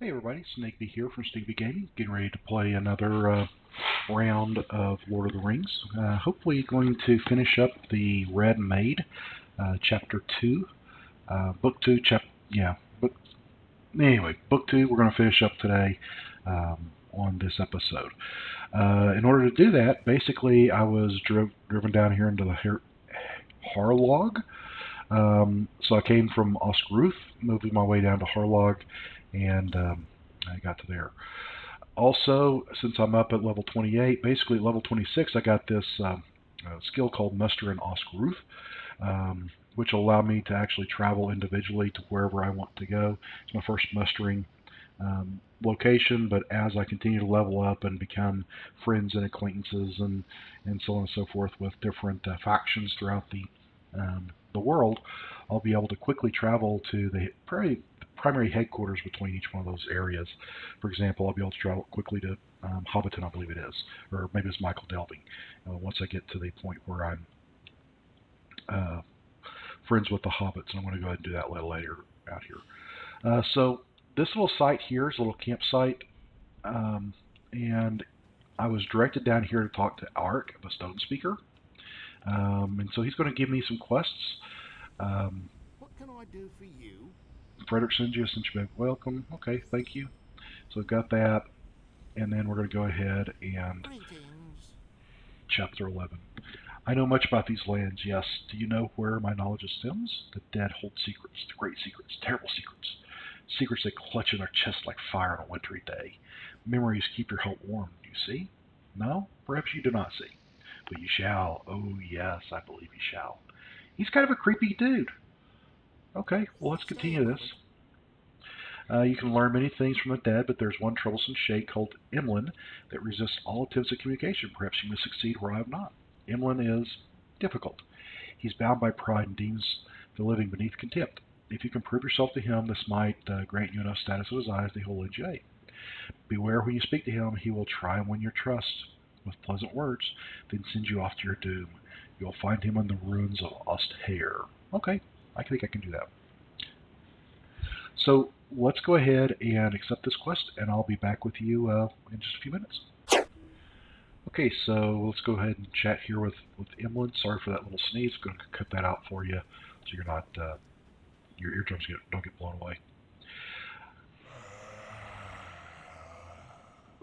Hey everybody, Snakebee here from Snakebee Gaming, getting ready to play another round of Lord of the Rings. Hopefully going to finish up the Red Maid, Chapter 2, Book 2, Book 2 we're going to finish up today on this episode. In order to do that, basically I was driven down here into the Harlog. So I came from Oscaruth, moving my way down to Harlog, and I got to there. Also, since I'm up at level 28, basically at level 26, I got this skill called Muster in Oscaruth, which will allow me to actually travel individually to wherever I want to go. It's my first mustering location, but as I continue to level up and become friends and acquaintances and so on and so forth with different factions throughout the world, I'll be able to quickly travel to the primary headquarters between each one of those areas. For example, I'll be able to travel quickly to Hobbiton, I believe it is, or maybe it's Michael Delving, once I get to the point where I'm friends with the hobbits, and I'm going to go ahead and do that a little later out here. So this little site here is a little campsite, and I was directed down here to talk to Alric, the Stone Speaker, and so he's going to give me some quests. What can I do for you? Frederick sends you back. Welcome. Okay, thank you. So we've got that, and then we're going to go ahead and Greetings. Chapter 11. I know much about these lands, yes. Do you know where my knowledge stems? The dead hold secrets, the great secrets, terrible secrets. Secrets they clutch in their chests like fire on a wintry day. Memories keep your heart warm, do you see? No? Perhaps you do not see. But you shall. Oh, yes, I believe you shall. He's kind of a creepy dude. Okay, well, let's continue this. You can learn many things from the dead, but there's one troublesome shade called Emlyn that resists all attempts at communication. Perhaps you may succeed where I have not. Emlyn is difficult. He's bound by pride and deems the living beneath contempt. If you can prove yourself to him, this might grant you enough status in his eyes that he'll lend you aid. Beware when you speak to him, he will try and win your trust with pleasant words, then send you off to your doom. You'll find him in the ruins of Osthair. Okay, I think I can do that. So let's go ahead and accept this quest, and I'll be back with you in just a few minutes. Okay, so let's go ahead and chat here with Emlyn. Sorry for that little sneeze. I'm going to cut that out for you so you're not your eardrums don't get blown away.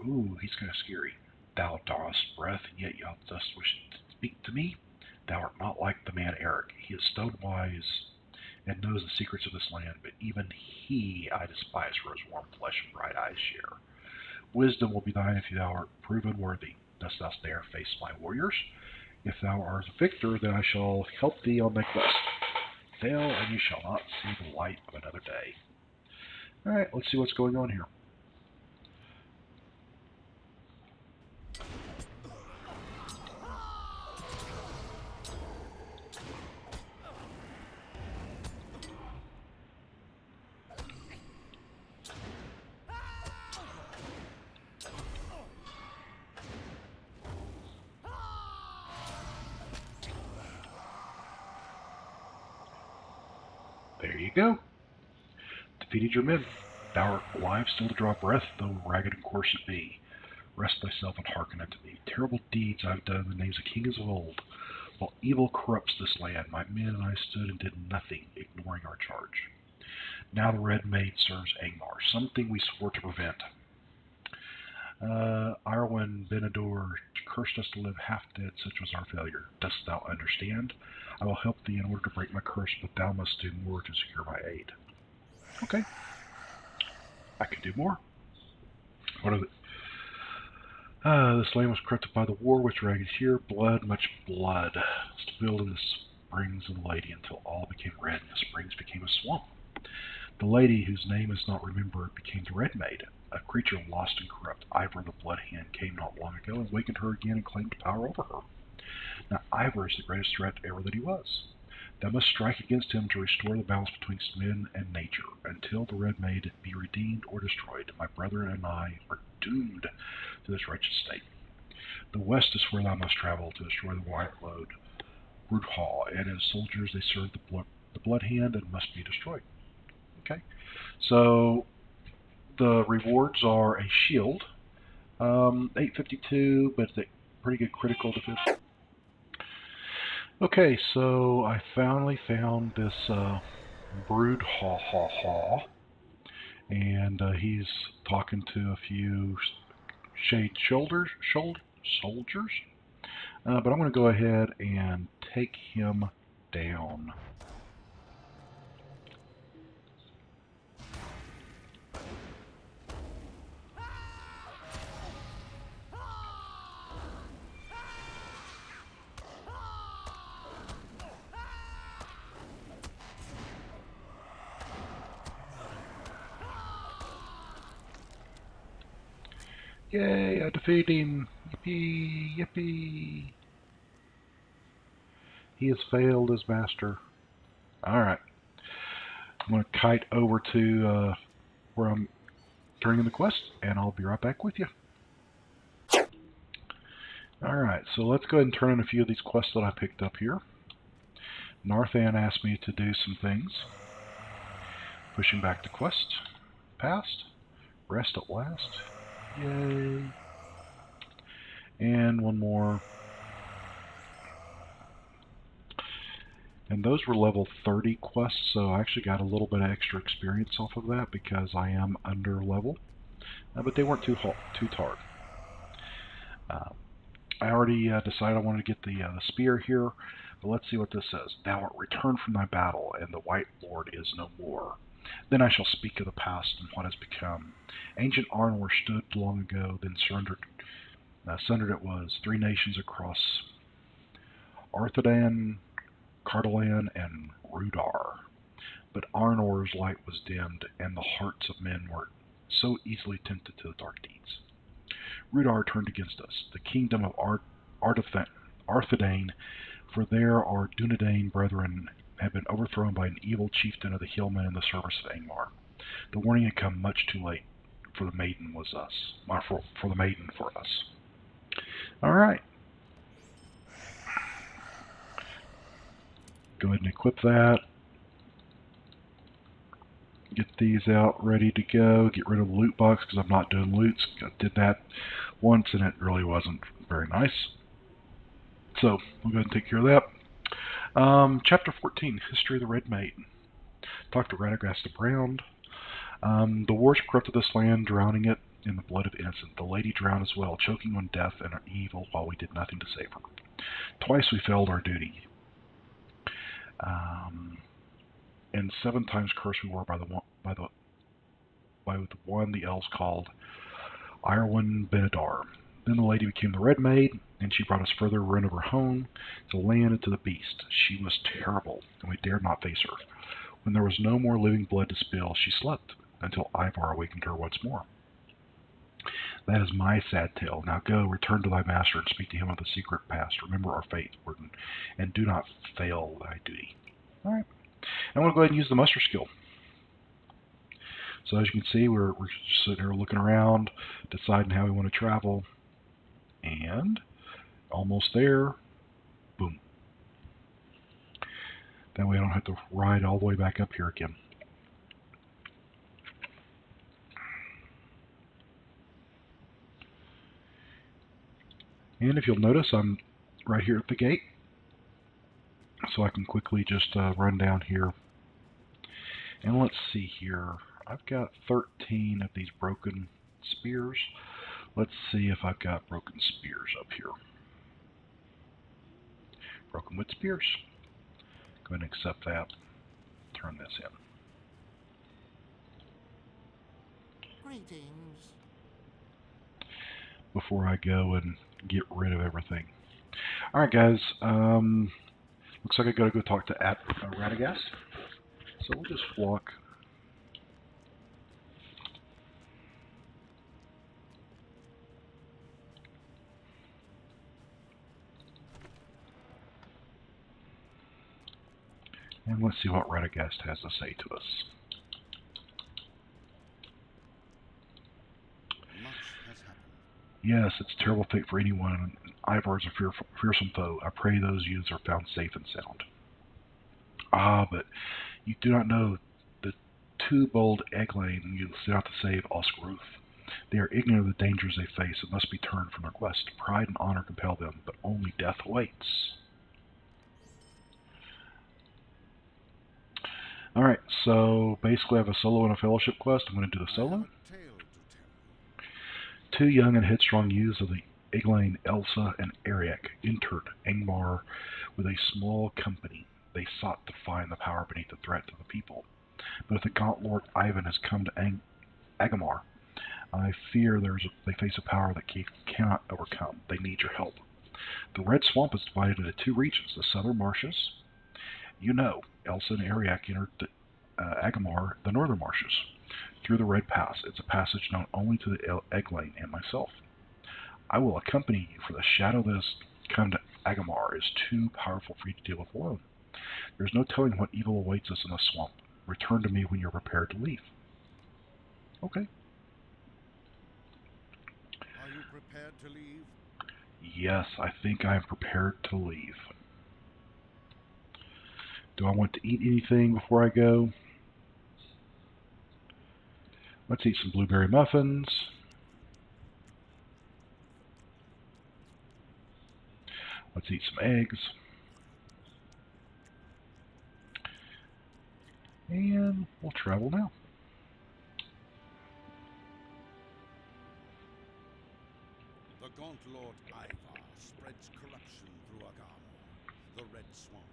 Ooh, he's kind of scary. Thou drawest breath, and yet thou dost wish to speak to me? Thou art not like the man Eric. He is stone-wise and knows the secrets of this land, but even he I despise for his warm flesh and bright eyes share. Wisdom will be thine if thou art proven worthy. Dost thou dare face my warriors? If thou art a victor, then I shall help thee on thy quest. Fail, and you shall not see the light of another day. Alright, let's see what's going on here. There you go. Defeated your men. Thou art alive still to draw breath, though ragged and coarse it be. Rest thyself and hearken unto me. Terrible deeds I have done in the names of kings of old. While evil corrupts this land, my men and I stood and did nothing, ignoring our charge. Now the Red Maid serves Angmar, something we swore to prevent. Arwen Benador cursed us to live half dead, such was our failure. Dost thou understand? I will help thee in order to break my curse, but thou must do more to secure my aid. Okay. I can do more. What is it? This land was corrupted by the war, which ragged here. Blood, much blood, spilled in the springs of the lady until all became red, and the springs became a swamp. The lady, whose name is not remembered, became the Red Maid. A creature lost and corrupt, Ivor the Blood Hand, came not long ago and wakened her again and claimed power over her. Now Ivor is the greatest threat ever that he was. Thou must strike against him to restore the balance between men and nature. Until the Red Maid be redeemed or destroyed, my brethren and I are doomed to this wretched state. The west is where thou must travel to destroy the White Lord Bruthal, and his soldiers they serve the Blood Hand and must be destroyed. Okay, so The rewards are a shield, 852, but it's a pretty good critical defense. Okay, so I finally found this brood and he's talking to a few shade soldiers. But I'm going to go ahead and take him down. Yay, I defeated him. Yippee, yippee. He has failed as master. Alright. I'm going to kite over to where I'm turning in the quest, and I'll be right back with you. Alright, so let's go ahead and turn in a few of these quests that I picked up here. Narthan asked me to do some things. Pushing back the quest. Passed. Rest at last. Yay. And one more. And those were level 30 quests, so I actually got a little bit of extra experience off of that because I am under level. But they weren't too hard. I already decided I wanted to get the spear here, but let's see what this says. Thou art returned from thy battle, and the White Lord is no more. Then I shall speak of the past and what has become. Ancient Arnor stood long ago, then sundered it was, 3 nations across Arthedain, Cardolan, and Rudar. But Arnor's light was dimmed, and the hearts of men were so easily tempted to the dark deeds. Rudar turned against us, the kingdom of Arthedain, for there our Dunedain brethren had been overthrown by an evil chieftain of the Hillmen in the service of Angmar. The warning had come much too late, for the maiden was us. For the maiden for us. Alright. Go ahead and equip that. Get these out ready to go. Get rid of the loot box because I'm not doing loots. I did that once and it really wasn't very nice. So we'll go ahead and take care of that. Chapter 14, History of the Red Maid. Talk to Radagast the Brown. The wars corrupted this land, drowning it in the blood of innocent. The lady drowned as well, choking on death and evil while we did nothing to save her. Twice we failed our duty. And 7 times cursed we were by the one the elves called Irwin Benadar. Then the lady became the Red Maid, and she brought us further ruin of her home, to land and to the beast. She was terrible, and we dared not face her. When there was no more living blood to spill, she slept, until Ivar awakened her once more. That is my sad tale. Now go, return to thy master, and speak to him of the secret past. Remember our fate, Warden, and do not fail thy duty. Alright. I'm going to go ahead and use the muster skill. So as you can see, we're sitting here looking around, deciding how we want to travel. And almost there. Boom. That way I don't have to ride all the way back up here again. And if you'll notice, I'm right here at the gate. So I can quickly just run down here. And let's see here. I've got 13 of these broken spears. Let's see if I've got broken spears up here. Broken wood spears. Go ahead and accept that. Turn this in. Greetings. Before I go and get rid of everything. Alright guys, looks like I gotta go talk to Radagast. So we'll just walk. And let's see what Radagast has to say to us. Much has happened. Yes, it's a terrible fate for anyone. Ivar is a fearsome foe. I pray those youths are found safe and sound. Ah, but you do not know the two bold Eglain you set out to save Oscaruth. They are ignorant of the dangers they face and must be turned from their quest. Pride and honor compel them, but only death awaits. Alright, so basically I have a solo and a fellowship quest. I'm going to do the solo. Two young and headstrong youths of the Eglain, Elsa and Ariak, entered Angmar with a small company. They sought to find the power beneath the threat to the people. But if the Gaunt Lord Ivan has come to Agamar, I fear they face a power that cannot overcome. They need your help. The Red Swamp is divided into two regions, the southern marshes. You know, Elsa and Ariak entered Agamar, the northern marshes, through the Red Pass. It's a passage known only to the Eglain and myself. I will accompany you, for the shadow that has come to Agamar is too powerful for you to deal with alone. There's no telling what evil awaits us in the swamp. Return to me when you're prepared to leave. Okay. Are you prepared to leave? Yes, I think I'm prepared to leave. Do I want to eat anything before I go? Let's eat some blueberry muffins. Let's eat some eggs. And we'll travel now. The Gaunt Lord Ivar spreads corruption through Agamor, the Red Swamp,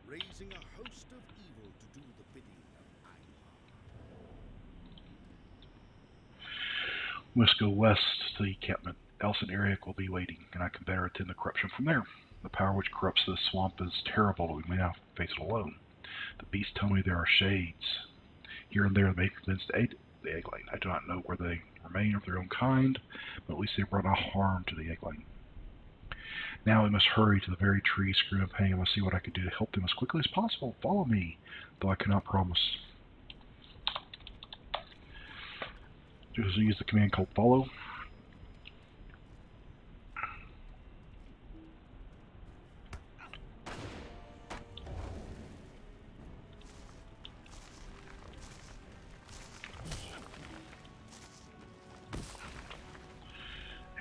raising a host of evil to do the bidding of Ivar. We must go west to the encampment. Elsa and Ariak will be waiting, and I can better attend the corruption from there. The power which corrupts this swamp is terrible, but we may not face it alone. The beasts tell me there are shades. Here and there they may be convinced to aid the Eglain. I do not know where they remain of their own kind, but at least they brought no harm to the Eglain. Now we must hurry to the very tree, scream and pain. I must see what I can do to help them as quickly as possible. Follow me, though I cannot promise. Just use the command called follow.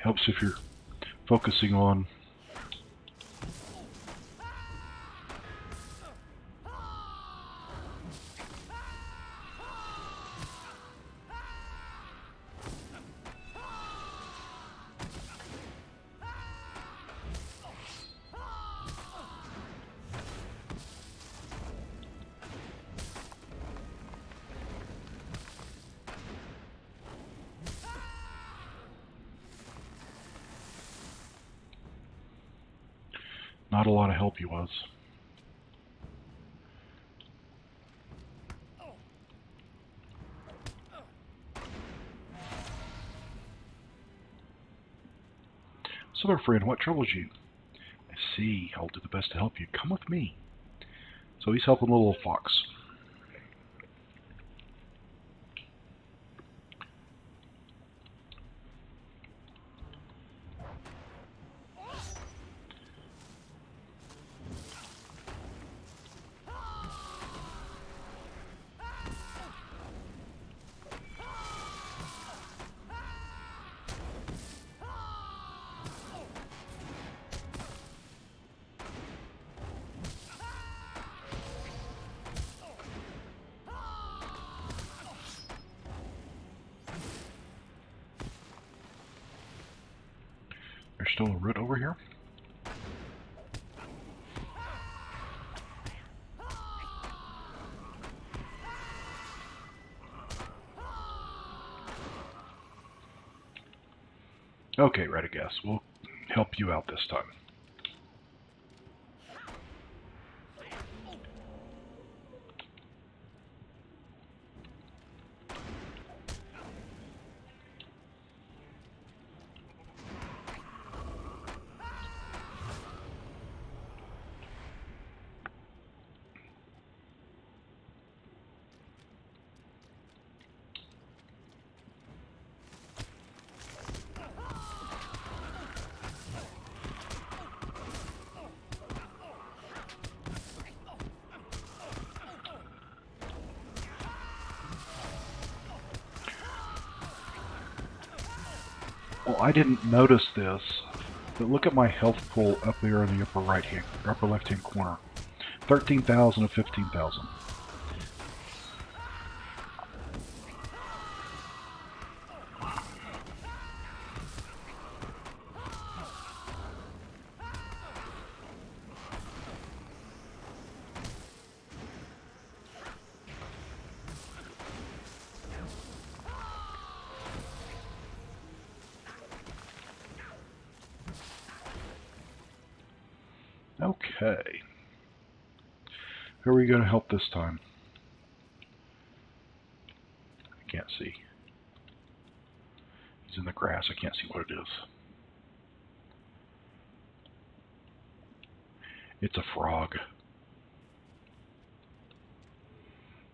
Helps if you're focusing on not a lot of help he was. So, my friend, what troubles you? I see. I'll do the best to help you. Come with me. So he's helping the little fox. There's still a root over here. Okay, right, I guess. We'll help you out this time. Well, I didn't notice this, but look at my health pool up there in the upper left-hand corner. 13,000 of 15,000. Okay. Who are we going to help this time? I can't see. He's in the grass. I can't see what it is. It's a frog.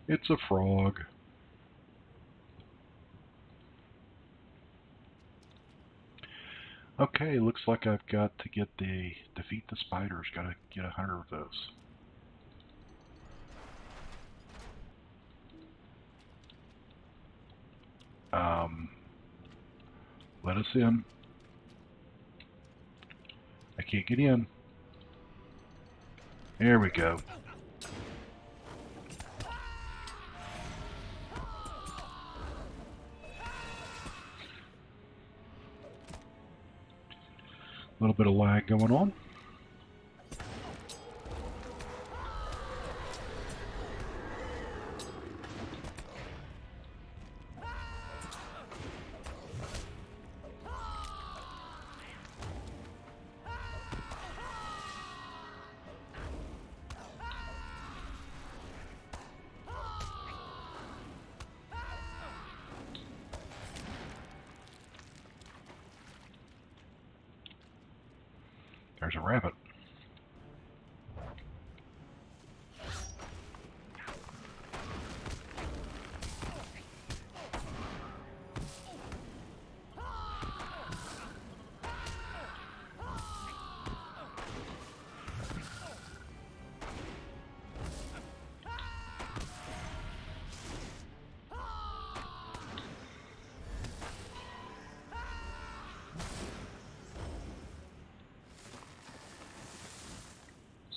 It's a frog. Okay, looks like I've got to get the defeat the spiders. Got to get 100 of those. Let us in. I can't get in. There we go. A little bit of lag going on. There's a rabbit.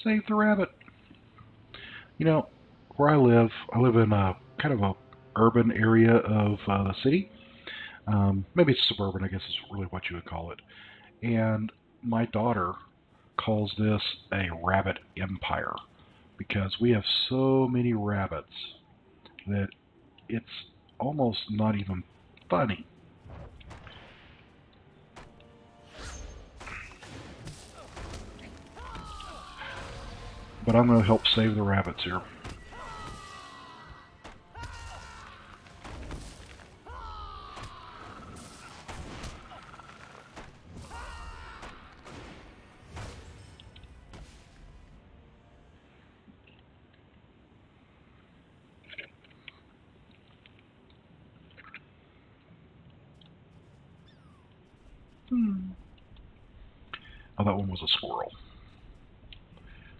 Save the rabbit. You know, where I live in a kind of a urban area of the city. Maybe it's suburban, I guess is really what you would call it. And my daughter calls this a rabbit empire because we have so many rabbits that it's almost not even funny. But I'm going to help save the rabbits here. Oh, that one was a squirrel.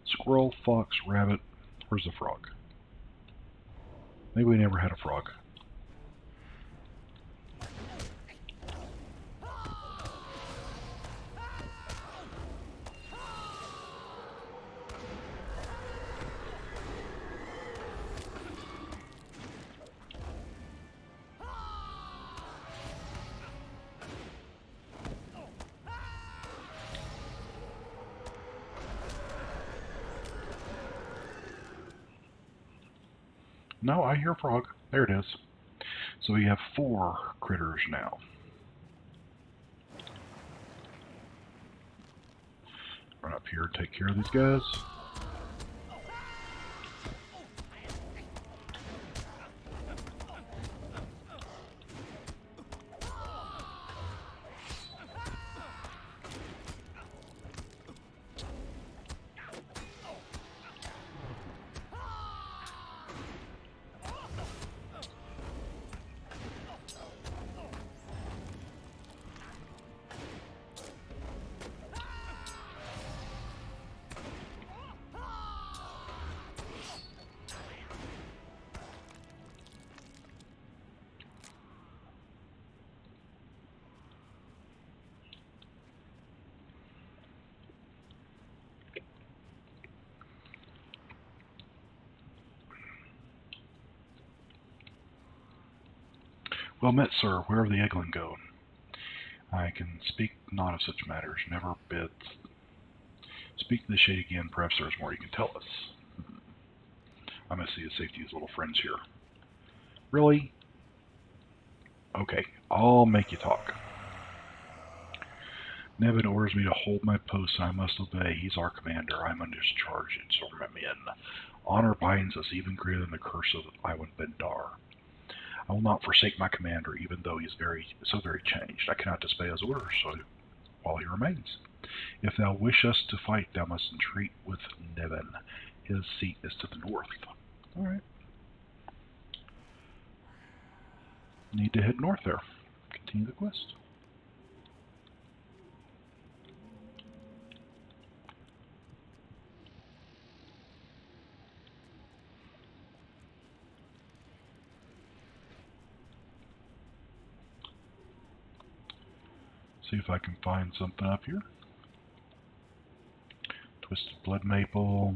Squirrel, fox, rabbit. Where's the frog? Maybe we never had a frog. No, I hear frog. There it is. So we have 4 critters now. Run up here and take care of these guys. Well met, sir. Where are the Eglin going? I can speak not of such matters. Never bid. Speak to the shade again. Perhaps there is more you can tell us. I must see the safety of his little friends here. Really? Okay, I'll make you talk. Nevin orders me to hold my post, and I must obey. He's our commander. I'm under his charge, and so are my men. Honor binds us even greater than the curse of Iwan Bendar. I will not forsake my commander, even though he is so very changed. I cannot disobey his orders, so while he remains. If thou wish us to fight, thou must entreat with Nevin. His seat is to the north. All right. Need to head north there. Continue the quest. See if I can find something up here. Twisted blood maple.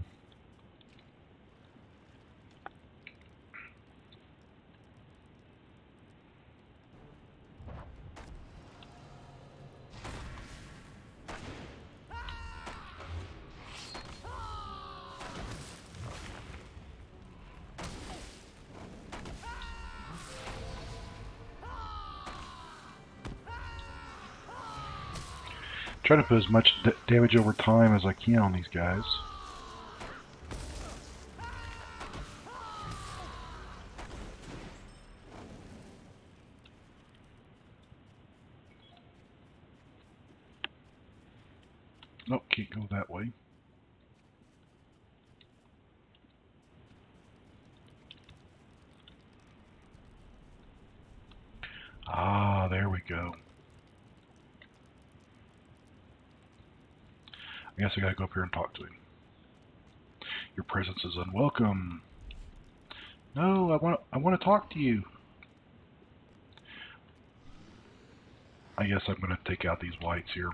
Try to put as much damage over time as I can on these guys. Nope, can't go that way. Ah, there we go. I guess I gotta go up here and talk to him. Your presence is unwelcome. No, I want to talk to you. I guess I'm gonna take out these whites here.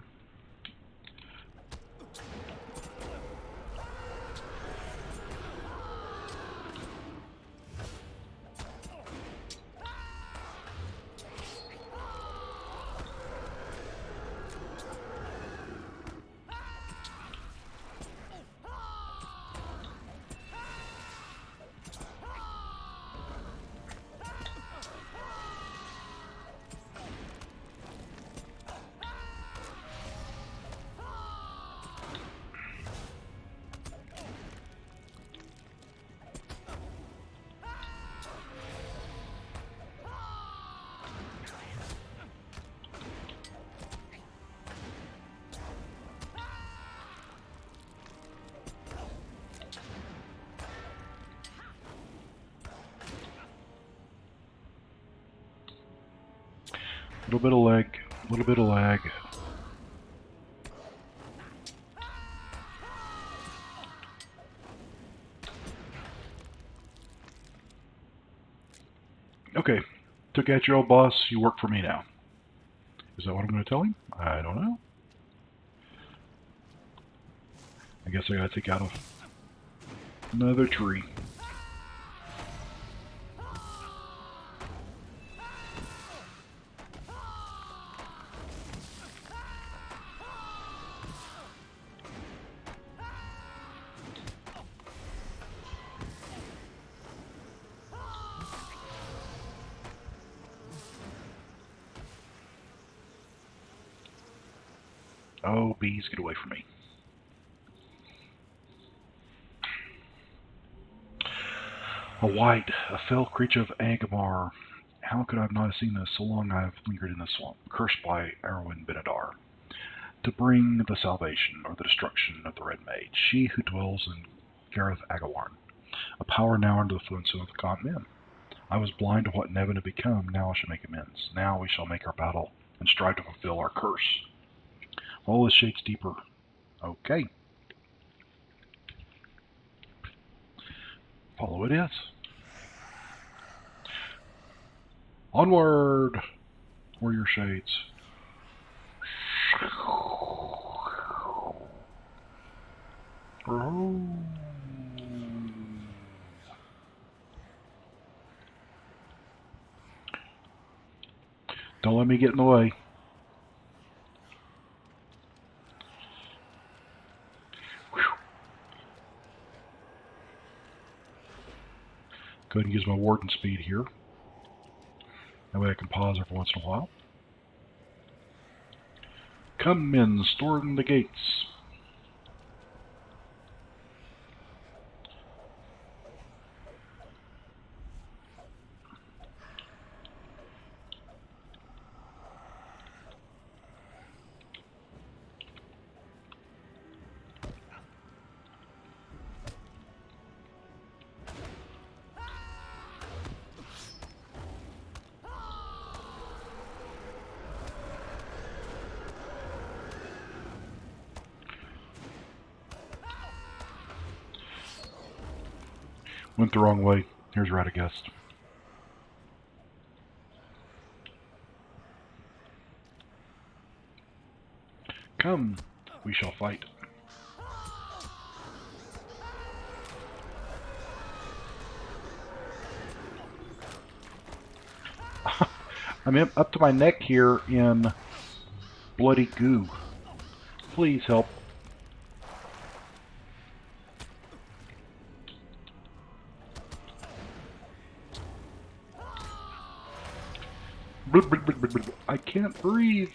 Little bit of lag, little bit of lag. Okay, took out your old boss, you work for me now. Is that what I'm going to tell him? I don't know. I guess I gotta take out another tree. Oh, bees, get away from me. A white, a fell creature of Agamar. How could I have not seen this? So long I have lingered in the swamp, cursed by Erwin Benadar, to bring the salvation or the destruction of the Red Maid, she who dwells in Gareth Agawarn, a power now under the influence of the gaunt men. I was blind to what Nevin had become, now I shall make amends. Now we shall make our battle and strive to fulfill our curse. All this shades deeper. Okay. Follow it is. Onward, warrior shades. Don't let me get in the way. Whew. Go ahead and use my warden speed here. That way I can pause every once in a while. Come in, storm the gates. Went the wrong way. Here's Radagast. Come, we shall fight. I'm up to my neck here in bloody goo. Please help. I can't breathe.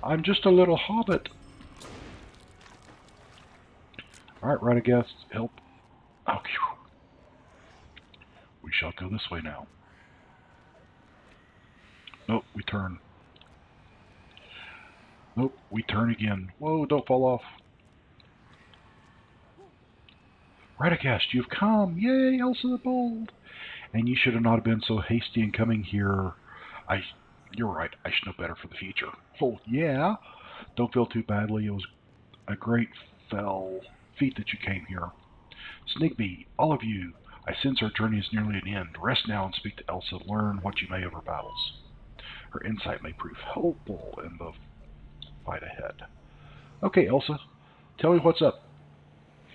I'm just a little hobbit. Alright, Radagast, help. Oh, phew. We shall go this way now. Nope, we turn. Nope, we turn again. Whoa, don't fall off. Radagast, you've come! Yay, Elsa the Bold! And you should have not been so hasty in coming here. You're right, I should know better for the future. Oh, yeah? Don't feel too badly. It was a great fell feat that you came here. Snigby, all of you, I sense our journey is nearly an end. Rest now and speak to Elsa. Learn what you may of her battles. Her insight may prove helpful in the fight ahead. Okay, Elsa, tell me what's up.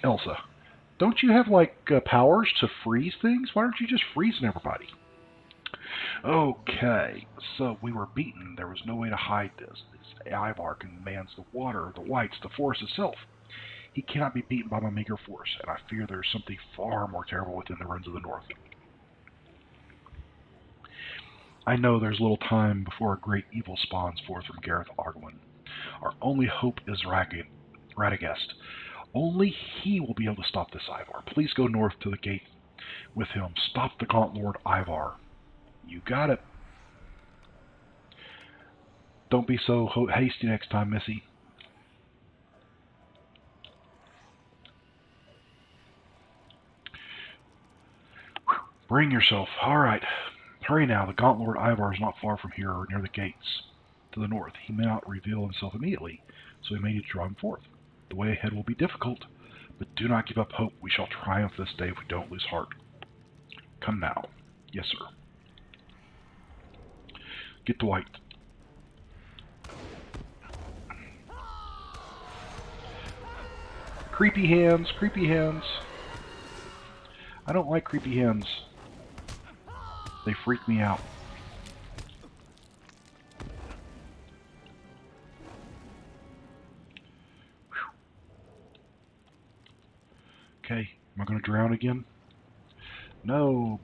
Elsa, don't you have, powers to freeze things? Why aren't you just freezing everybody? Okay, so we were beaten. There was no way to hide this. This Ivar commands the water, the whites, the force itself. He cannot be beaten by my meager force, and I fear there is something far more terrible within the ruins of the north. I know there's little time before a great evil spawns forth from Gareth Argwin. Our only hope is Radagast. Only he will be able to stop this Ivar. Please go north to the gate with him. Stop the Gaunt Lord Ivar. You got it. Don't be so hasty next time, Missy. Bring yourself. All right. Hurry now. The Gaunt Lord Ivar is not far from here or near the gates to the north. He may not reveal himself immediately, so we may need to draw him forth. The way ahead will be difficult, but do not give up hope. We shall triumph this day if we don't lose heart. Come now. Yes, sir. Get to White. Creepy hands, creepy hands. I don't like creepy hands. They freak me out. Whew. Okay, am I going to drown again? No.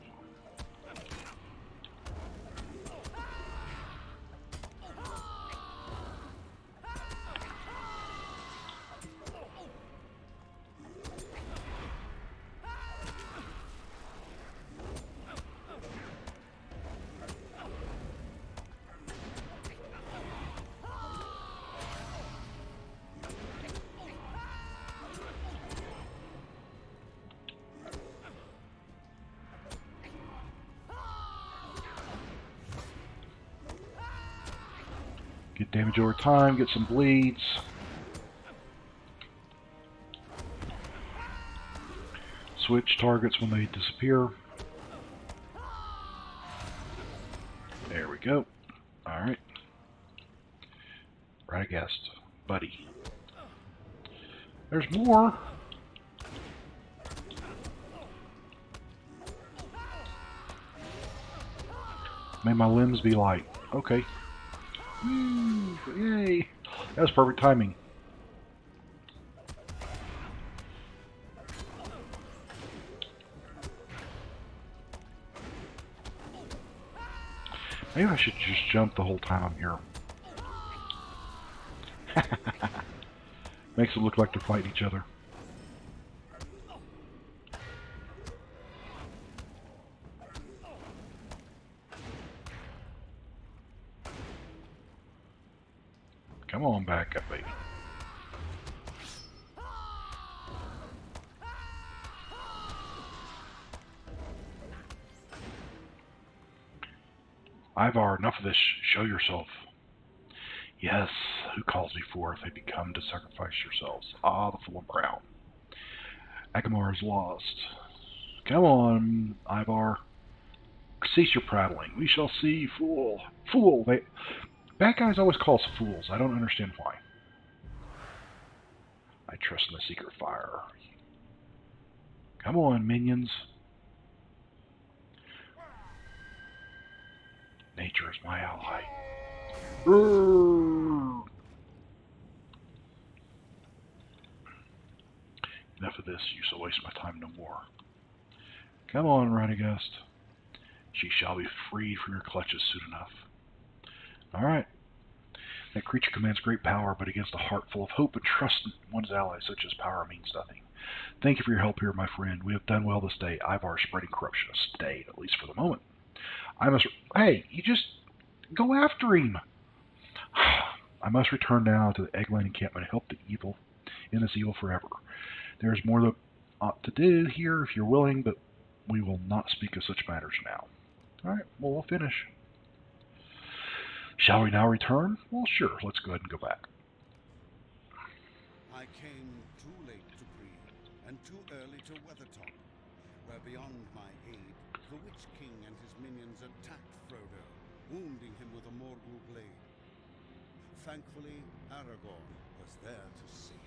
Get damage over time, get some bleeds. Switch targets when they disappear. There we go. Alright. Radagast, buddy. There's more! May my limbs be light. Okay. Woo! Yay! That was perfect timing. Maybe I should just jump the whole time I'm here. Makes it look like they're fighting each other. Come on back up, baby. Ivar, enough of this. Show yourself. Yes, who calls me forth? They become to sacrifice yourselves. Ah, the full crown. Agamar is lost. Come on, Ivar. Cease your prattling. We shall see, fool. Fool. Bad guys always call us fools. I don't understand why. I trust in the secret fire. Come on, minions. Nature is my ally. Enough of this. You shall waste my time no more. Come on, Radagast. She shall be freed from your clutches soon enough. Alright. That creature commands great power, but against a heart full of hope and trust in one's allies, such as power means nothing. Thank you for your help here, my friend. We have done well this day. Ivar spreading corruption has stayed, at least for the moment. I must... Hey, you just... Go after him! I must return now to the Eggland encampment and help the evil in this evil forever. There is more that ought to do here if you're willing, but we will not speak of such matters now. Alright, well, we'll finish. Shall we now return? Well, sure. Let's go ahead and go back. I came too late to breathe, and too early to Weathertop, where beyond my aid, the Witch King and his minions attacked Frodo, wounding him with a Morgul blade. Thankfully, Aragorn was there to save him.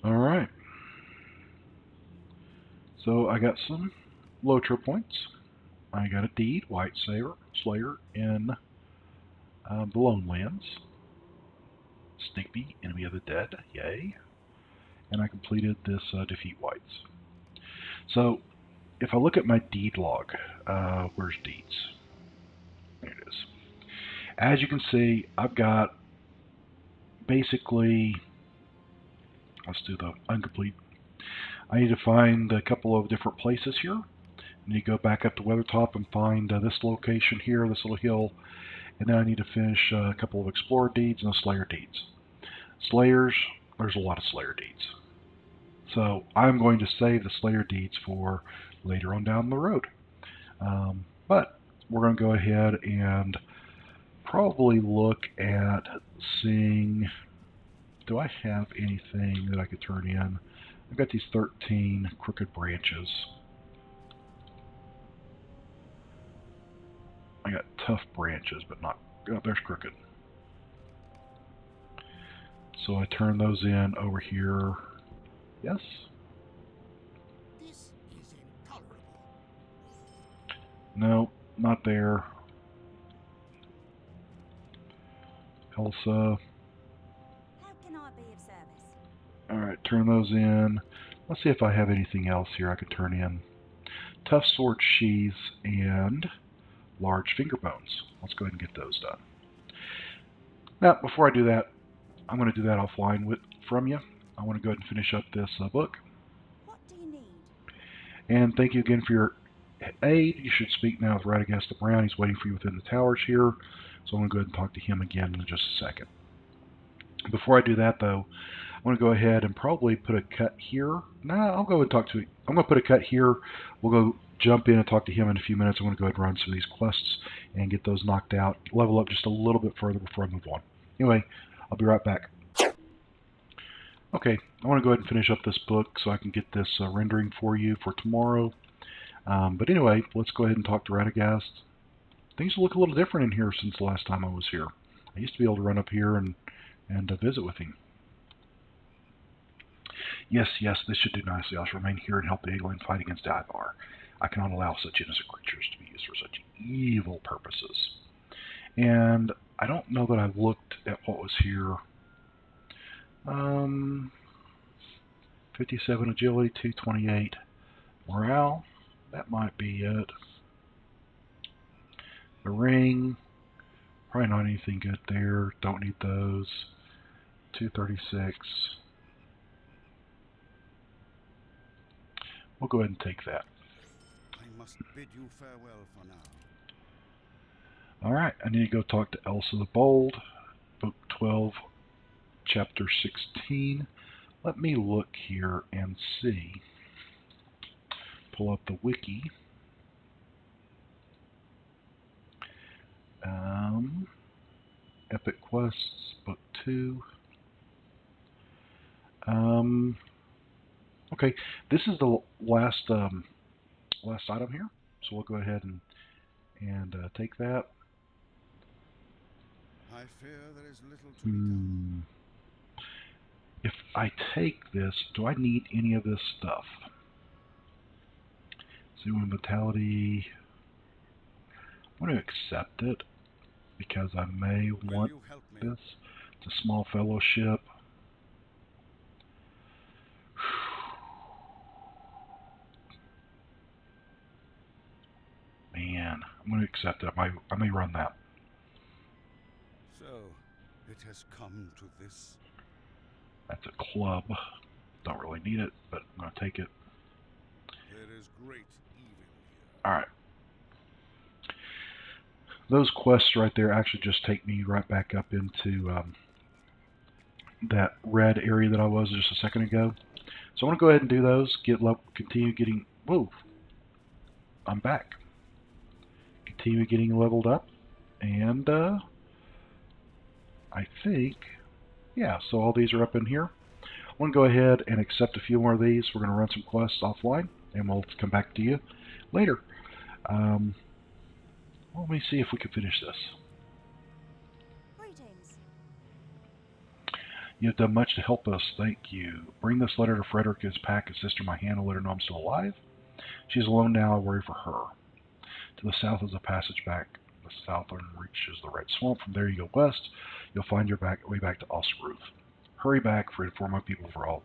Alright. So I got some Lotro points. I got a deed, White Slayer in the Lone Lands. Sneakby, Enemy of the Dead, yay. And I completed this Defeat Whites. So, if I look at my deed log, where's deeds? There it is. As you can see, I've got basically, let's do the incomplete. I need to find a couple of different places here. I need to go back up to Weathertop and find this location here, this little hill, and then I need to finish a couple of Explorer deeds and the Slayer deeds. Slayers, there's a lot of Slayer deeds. So I'm going to save the Slayer deeds for later on down the road. But we're going to go ahead and probably look at seeing, do I have anything that I could turn in? I've got these 13 crooked branches. I got tough branches, but not, oh, there's crooked. So I turn those in over here. Yes? This is intolerable. No, not there. Elsa. How can I be of service? Alright, turn those in. Let's see if I have anything else here I could turn in. Tough sword sheaths and large finger bones. Let's go ahead and get those done. Now, before I do that, I'm going to do that offline from you. I want to go ahead and finish up this book. What do you need? And thank you again for your aid. You should speak now with Radagast the Brown. He's waiting for you within the towers here. So I'm going to go ahead and talk to him again in just a second. Before I do that, though, I want to go ahead and probably put a cut here. I'll go and talk to him. I'm going to put a cut here. We'll go jump in and talk to him in a few minutes. I'm going to go ahead and run some of these quests and get those knocked out. Level up just a little bit further before I move on. Anyway, I'll be right back. Okay, I want to go ahead and finish up this book so I can get this rendering for you for tomorrow. But anyway, let's go ahead and talk to Radagast. Things look a little different in here since the last time I was here. I used to be able to run up here and and visit with him. Yes, yes, this should do nicely. I shall remain here and help the alien fight against Ivar. I cannot allow such innocent creatures to be used for such evil purposes. And I don't know that I've looked at what was here. 57 agility, 228 morale. That might be it. The ring. Probably not anything good there. Don't need those. 236. We'll go ahead and take that. I must bid you farewell for now. Alright, I need to go talk to Elsa the Bold. Book 12, Chapter 16. Let me look here and see. Pull up the wiki. Epic Quests, Book 2. Okay, this is the last item here, so we'll go ahead and take that. I fear there is little to be done. If I take this, do I need any of this stuff? Zoom vitality. I'm going to accept it because I may want this. It's a small fellowship. Man, I'm going to accept it. I may run that. So, it has come to this. That's a club. Don't really need it, but I'm going to take it. There is great evil here. Alright. Those quests right there actually just take me right back up into that red area that I was just a second ago. So I'm going to go ahead and do those. Continue getting... Whoa! I'm back. Continue getting leveled up. And I think... Yeah, so all these are up in here. I'm going to go ahead and accept a few more of these. We're going to run some quests offline, and we'll come back to you later. Let me see if we can finish this. Greetings. You have done much to help us. Thank you. Bring this letter to Frederick and his pack. His sister, my hand, will let her know I'm still alive. She's alone now. I worry for her. To the south is a passage back. The southern reaches the Red Swamp. From there you go west. You'll find your way back to Osruth. Hurry back for inform my people for all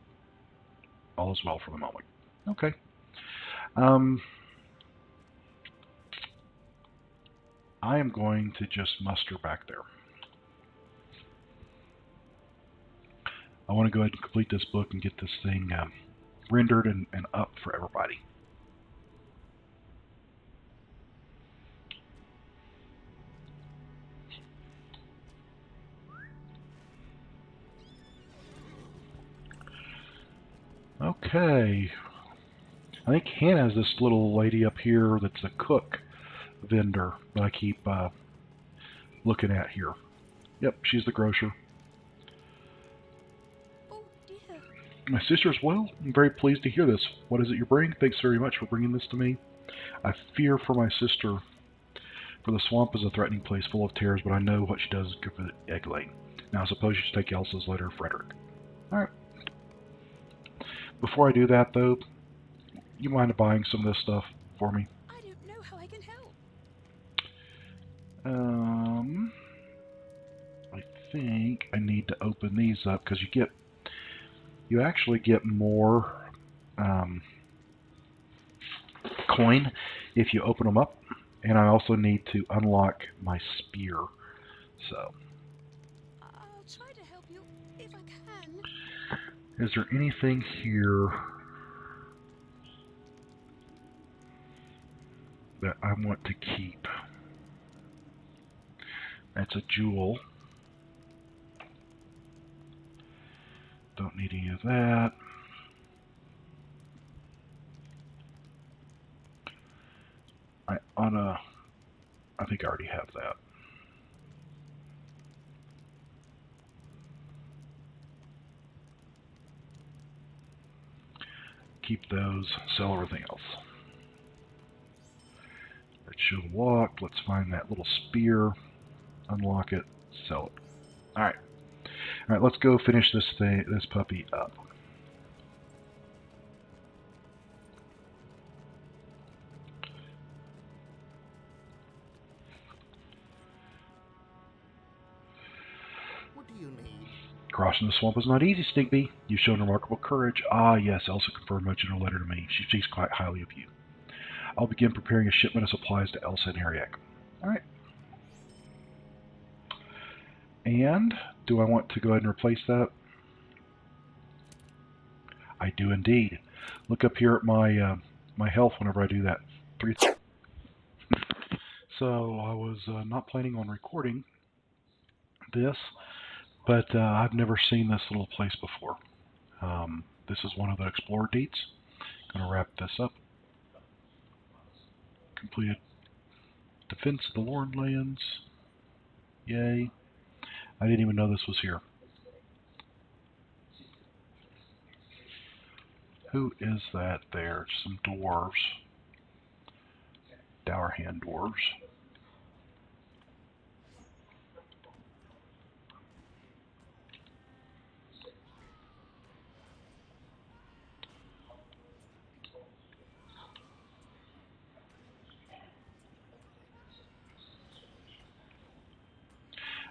is well for the moment. Okay. I am going to just muster back there. I want to go ahead and complete this book and get this thing rendered and up for everybody. Okay. I think Hannah has this little lady up here that's a cook vendor that I keep looking at here. Yep, she's the grocer. Oh dear. My sister as well. I'm very pleased to hear this. What is it you're bringing? Thanks very much for bringing this to me. I fear for my sister, for the swamp is a threatening place full of terrors, but I know what she does is good for the egg laying. Now I suppose you should take Elsa's letter to Frederick. Alright. Before I do that, though, you mind buying some of this stuff for me? I don't know how I can help. I think I need to open these up because you actually get more coin if you open them up, and I also need to unlock my spear. So, I'll try to help you if I can. is there anything here that I want to keep? That's a jewel. Don't need any of that. I think I already have that. Keep those, sell everything else. Let's show the walk. Let's find that little spear, unlock it, sell it. Alright. Alright, let's go finish this puppy up. What do you need? Crossing the swamp is not easy, Stigby. You've shown remarkable courage. Ah, yes, Elsa confirmed much in her letter to me. She speaks quite highly of you. I'll begin preparing a shipment of supplies to Elsa and Ariak. Alright. And, do I want to go ahead and replace that? I do indeed. Look up here at my my health whenever I do that. So, I was not planning on recording this, but I've never seen this little place before. This is one of the Explorer deets. I'm going to wrap this up. Completed Defense of the Lorn Lands. Yay. I didn't even know this was here. Who is that there? Some dwarves. Dowerhand dwarves.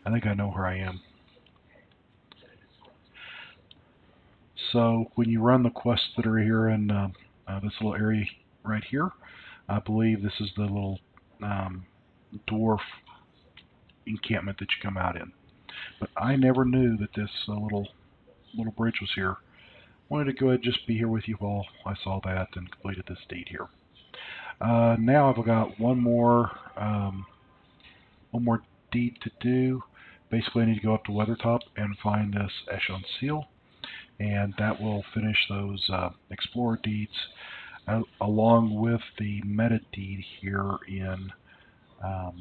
I think I know where I am. So when you run the quests that are here in this little area right here, I believe this is the little dwarf encampment that you come out in. But I never knew that this little bridge was here. Wanted to go ahead and just be here with you while I saw that and completed this deed here. Now I've got one more deed to do. Basically, I need to go up to Weathertop and find this Eshon seal, and that will finish those Explorer deeds along with the meta deed here in. Oh,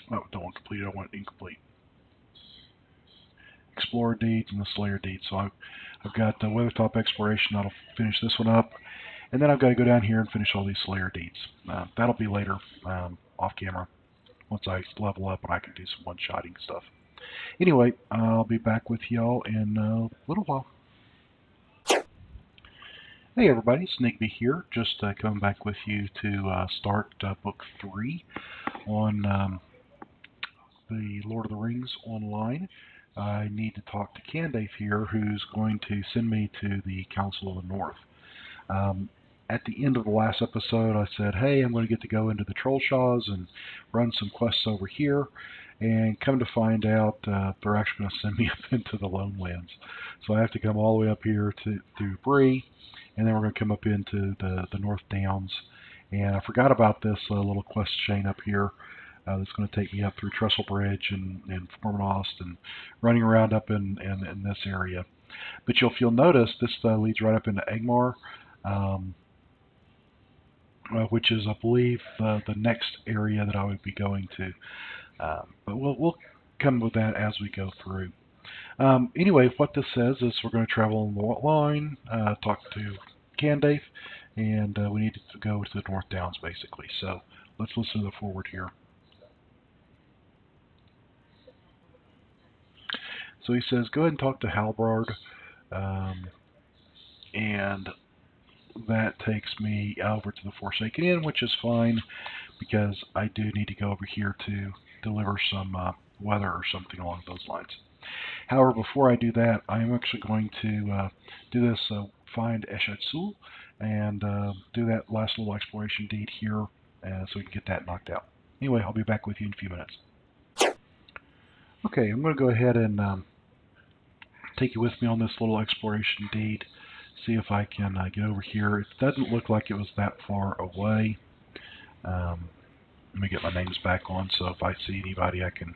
don't want completed. I want incomplete. Explorer deeds and the Slayer deeds. So I've got the Weathertop exploration. That'll finish this one up, and then I've got to go down here and finish all these Slayer deeds. That'll be later, off camera, once I level up and I can do some one-shotting stuff. Anyway, I'll be back with y'all in a little while. Hey everybody, Snigby here, just coming back with you to start Book 3 on the Lord of the Rings online. I need to talk to Candace here, who's going to send me to the Council of the North. At the end of the last episode, I said, hey, I'm going to get to go into the Trollshaws and run some quests over here. And come to find out, they're actually going to send me up into the Lone Lands. So I have to come all the way up here through Bree, and then we're going to come up into the North Downs. And I forgot about this little quest chain up here that's going to take me up through Trestle Bridge and Formonost and running around up in this area. But if you'll notice, this leads right up into Egmar, which is, I believe, the next area that I would be going to. But we'll come with that as we go through. Anyway, what this says is we're going to travel on the line, talk to Candace, and we need to go to the North Downs, basically. So let's listen to the forward here. So he says, go ahead and talk to Halbrard, and that takes me over to the Forsaken Inn, which is fine, because I do need to go over here to deliver some weather or something along those lines. However, before I do that, I am actually going to do this, find Eshatsul, and do that last little exploration deed here, so we can get that knocked out. Anyway, I'll be back with you in a few minutes. Okay, I'm going to go ahead and take you with me on this little exploration deed, see if I can get over here. It doesn't look like it was that far away. Let me get my names back on, so if I see anybody, I can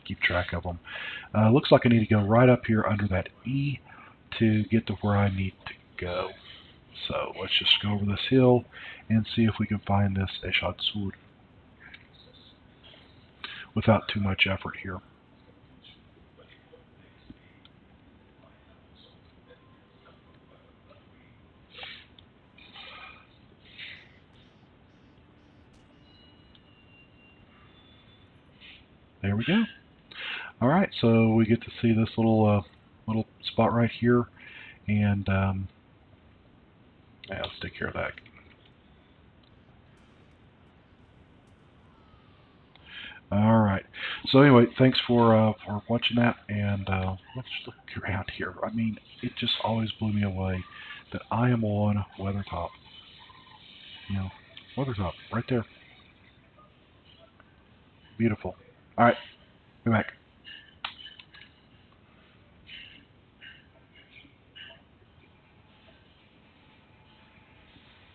keep track of them. Looks like I need to go right up here under that E to get to where I need to go. So let's just go over this hill and see if we can find this Eshatsul without too much effort here. There we go. All right, so we get to see this little little spot right here, and yeah, let's take care of that. All right. So anyway, thanks for watching that, and let's look around here. I mean, it just always blew me away that I am on Weathertop. You know, Weathertop right there. Beautiful. All right, be back.